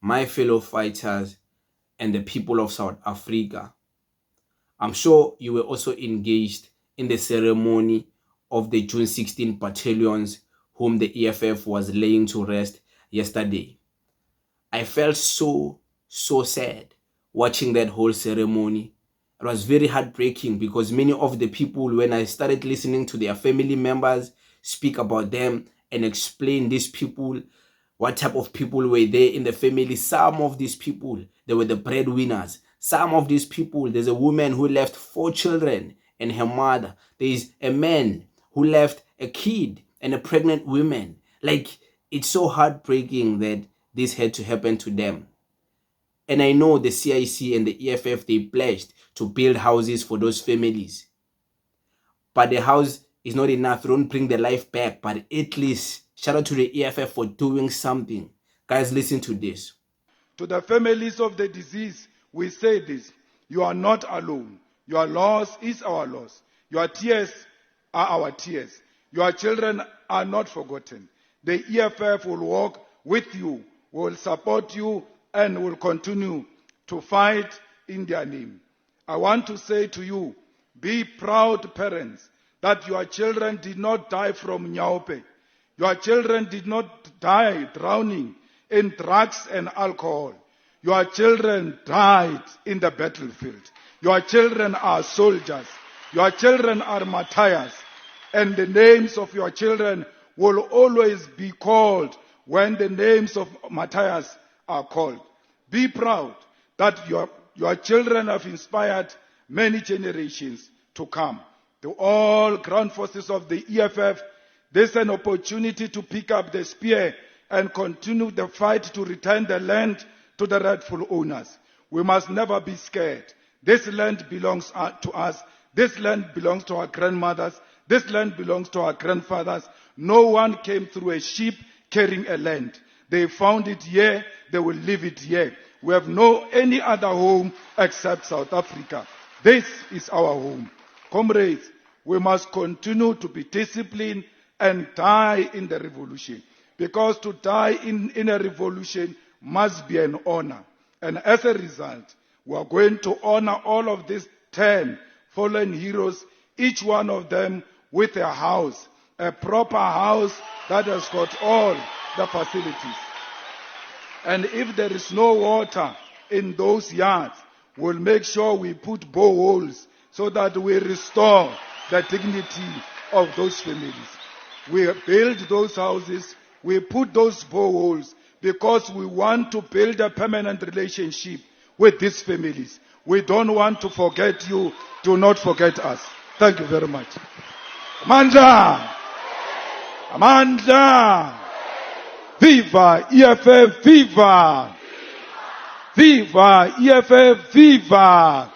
my fellow fighters, and the people of South Africa. I'm sure you were also engaged in the ceremony of the June 16 battalions whom the EFF was laying to rest yesterday. I felt so sad watching that whole ceremony. It was very heartbreaking because many of the people, when I started listening to their family members speak about them and explain these people, what type of people were there in the family, some of these people, they were the breadwinners. Some of these people, there's a woman who left 4 children and her mother. There is a man who left a kid and a pregnant woman. Like, it's so heartbreaking that this had to happen to them. And I know the CIC and the EFF, they pledged to build houses for those families. But the house is not enough. You don't bring the life back. But at least, shout out to the EFF for doing something. Guys, listen to this. To the families of the deceased, we say this: you are not alone. Your loss is our loss. Your tears are our tears. Your children are not forgotten. The EFF will walk with you, will support you, and will continue to fight in their name. I want to say to you, be proud parents that your children did not die from Nyaope. Your children did not die drowning in drugs and alcohol. Your children died in the battlefield. Your children are soldiers. Your children are martyrs. And the names of your children will always be called when the names of martyrs are called. Be proud that your children have inspired many generations to come. To all ground forces of the EFF, this is an opportunity to pick up the spear and continue the fight to return the land to the rightful owners. We must never be scared. This land belongs to us. This land belongs to our grandmothers. This land belongs to our grandfathers. No one came through a ship carrying a land. They found it here. They will leave it here. We have no any other home except South Africa. This is our home. Comrades, we must continue to be disciplined and die in the revolution. Because to die in a revolution must be an honor. And as a result, we are going to honor all of these 10 fallen heroes, each one of them with a house, a proper house that has got all the facilities. And if there is no water in those yards, we'll make sure we put boreholes so that we restore the dignity of those families. We build those houses, we put those boreholes because we want to build a permanent relationship with these families. We don't want to forget you. Do not forget us. Thank you very much. Amandla! Amandla! Viva EFF! Viva! Viva EFF! Viva!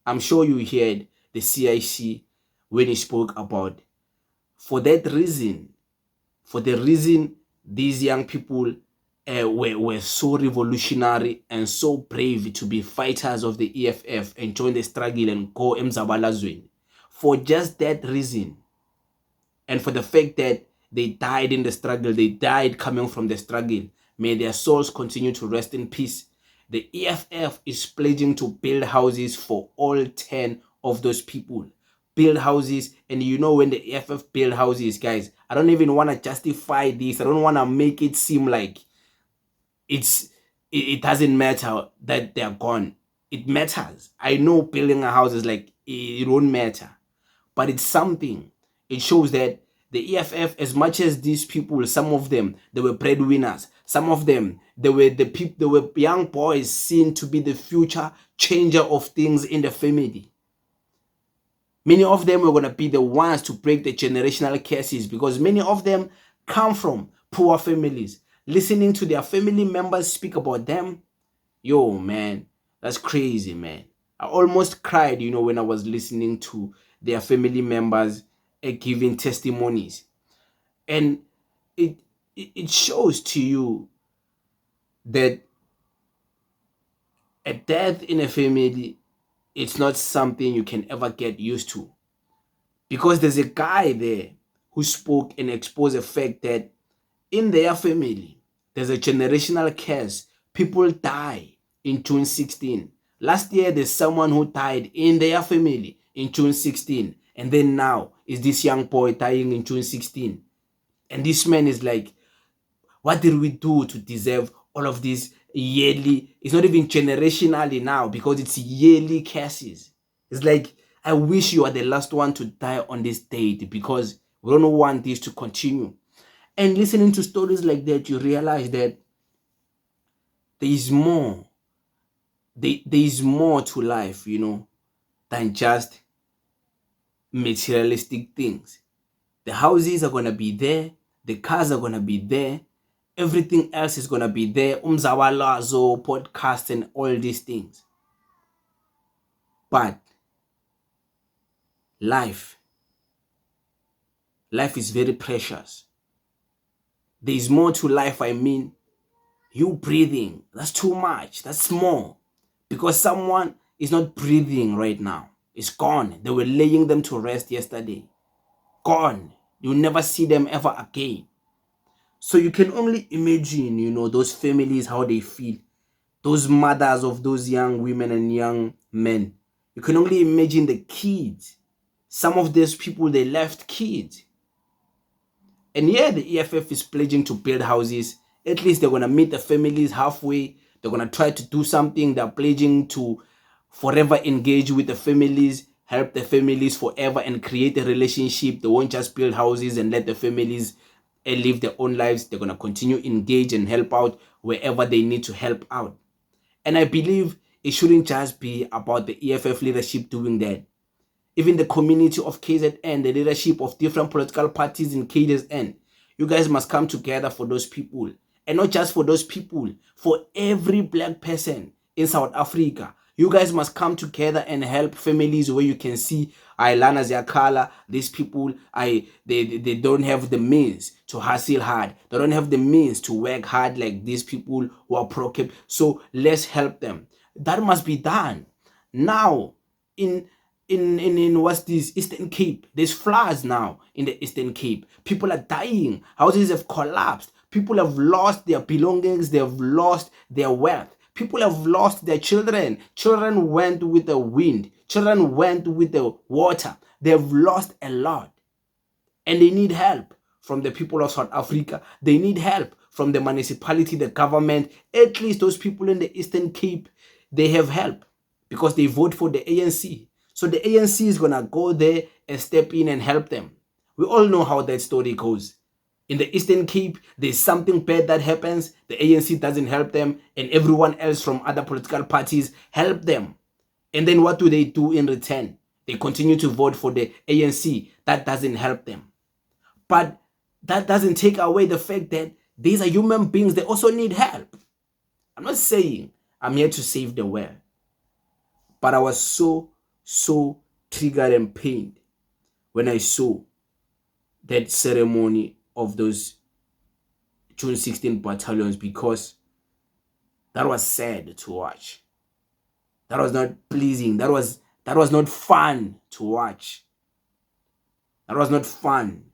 I'm sure you heard the CIC when he spoke about, for that reason, for the reason these young people were so revolutionary and so brave to be fighters of the EFF and join the struggle and go emzabalazweni. For just that reason, and for the fact that they died in the struggle, they died coming from the struggle, may their souls continue to rest in peace. The EFF is pledging to build houses for all 10 of those people. Build houses, and you know, when the EFF build houses, guys, I don't even want to justify this. I don't want to make it seem like it doesn't matter that they're gone. It matters. I know building a house is like, it won't matter, but it's something. It shows that the EFF, as much as these people, some of them, they were breadwinners. Some of them, they were young boys seen to be the future changer of things in the family. Many of them were going to be the ones to break the generational curses because many of them come from poor families. Listening to their family members speak about them, yo, man, that's crazy, man. I almost cried, when I was listening to their family members giving testimonies. And it shows to you that a death in a family, it's not something you can ever get used to. Because there's a guy there who spoke and exposed the fact that in their family, There's a generational curse. People die in June 16. Last year, there's someone who died in their family in June 16. And then now is this young boy dying in June 16. And this man is like, what did we do to deserve all of these yearly? It's not even generationally now because it's yearly curses. It's like, I wish you are the last one to die on this date because we don't want this to continue. And listening to stories like that, you realize that there is more. There is more to life, than just materialistic things. The houses are going to be there. The cars are going to be there. Everything else is going to be there. Umzawalazo, podcast, and all these things. But life is very precious. There is more to life. I mean, you breathing, that's too much. That's more. Because someone is not breathing right now. It's gone. They were laying them to rest yesterday. Gone. You'll never see them ever again. So you can only imagine, those families, how they feel. Those mothers of those young women and young men. You can only imagine the kids. Some of these people, they left kids. And yeah, the EFF is pledging to build houses. At least they're going to meet the families halfway. They're going to try to do something. They're pledging to forever engage with the families, help the families forever and create a relationship. They won't just build houses and let the families live their own lives. They're going to continue engage and help out wherever they need to help out. And I believe it shouldn't just be about the EFF leadership doing that. Even the community of KZN, the leadership of different political parties in KZN, you guys must come together for those people. And not just for those people, for every black person in South Africa. You guys must come together and help families where you can see Ailana Ziakala, these people, they don't have the means to hustle hard. They don't have the means to work hard like these people who are pro-cap. So let's help them. That must be done. Now, in what's this, Eastern Cape, there's floods now in the Eastern Cape. People are dying. Houses have collapsed. People have lost their belongings. They have lost their wealth. People have lost their children. Children went with the wind. Children went with the water. They have lost a lot. And they need help from the people of South Africa. They need help from the municipality, the government. At least those people in the Eastern Cape, they have help because they vote for the ANC. So the ANC is going to go there and step in and help them. We all know how that story goes. In the Eastern Cape, there's something bad that happens. The ANC doesn't help them. And everyone else from other political parties help them. And then what do they do in return? They continue to vote for the ANC. That doesn't help them. But that doesn't take away the fact that these are human beings. They also need help. I'm not saying I'm here to save the world. But I was so triggered and pained when I saw that ceremony of those June 16 battalions, because that was sad to watch. That was not pleasing. That was not fun to watch. That was not fun.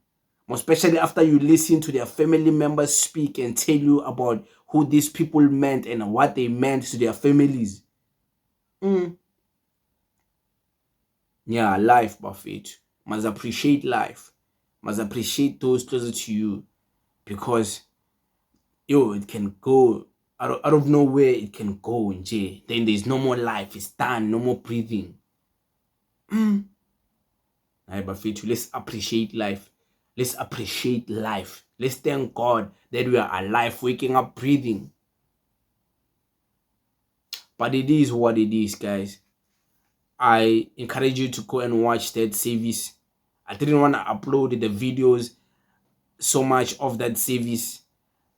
Especially after you listen to their family members speak and tell you about who these people meant and what they meant to their families. Yeah, life, Buffett. Must appreciate life. Must appreciate those closer to you. Because, it can go out of nowhere. It can go in jail. Then there's no more life. It's done. No more breathing. Right, Buffett, let's appreciate life. Let's appreciate life. Let's thank God that we are alive, waking up, breathing. But it is what it is, guys. I encourage you to go and watch that service. I didn't want to upload the videos so much of that service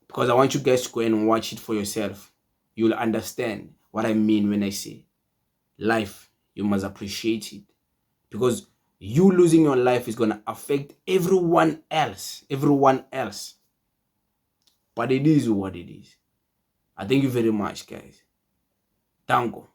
because I want you guys to go and watch it for yourself. You'll understand what I mean when I say life. You must appreciate it because you losing your life is going to affect everyone else. Everyone else. But it is what it is. I thank you very much, guys. Tango.